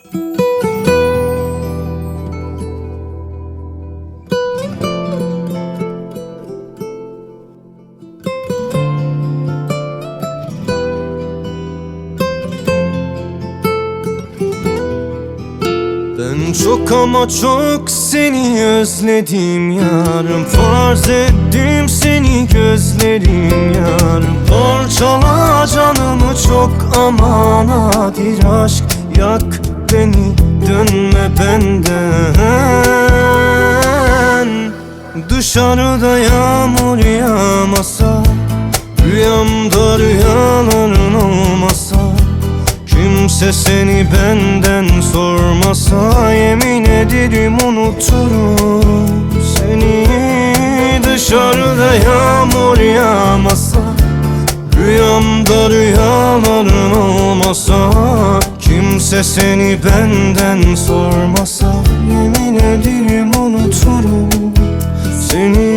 Ben çok ama çok seni özledim yarım. Farz ettim seni gözlerim yarım. Parçala canımı çok ama nadir aşk. Yak beni, dönme benden. Dışarıda yağmur yağmasa, rüyamda rüyaların olmasa, kimse seni benden sormasa, yemin ederim unuturum seni. Dışarıda yağmur yağmasa, rüyamda rüyaların olmasa, kimse seni benden sormasa, yemin ederim unuturum seni.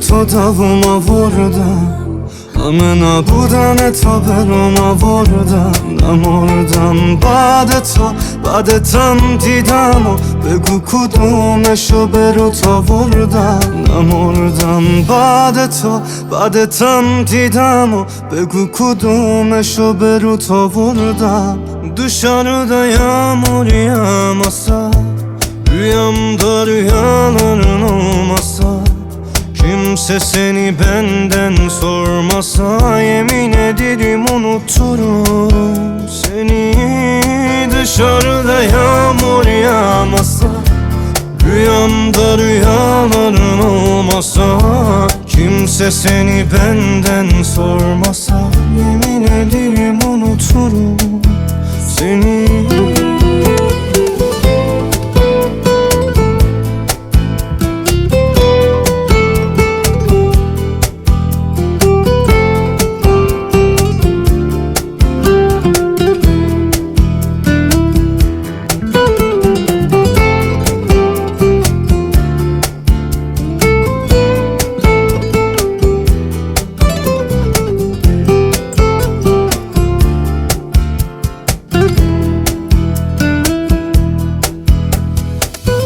To davuma vorda, amena budane to beroma vorda. Namordam badetam didamo, begu kudumesho beru to vorda. Namordam badetam didamo, begu kudumesho beru to vorda. Dışarıda yağmur yağmasa, rüyamda rüyaların olmasa, kimse seni benden sormasa, yemin ederim unuturum seni. Dışarıda yağmur yağmasa, rüyamda rüyaların olmasa, kimse seni benden sormasa, yemin ederim unuturum seni.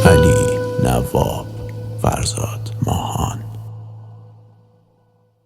علی نواب فرزاد.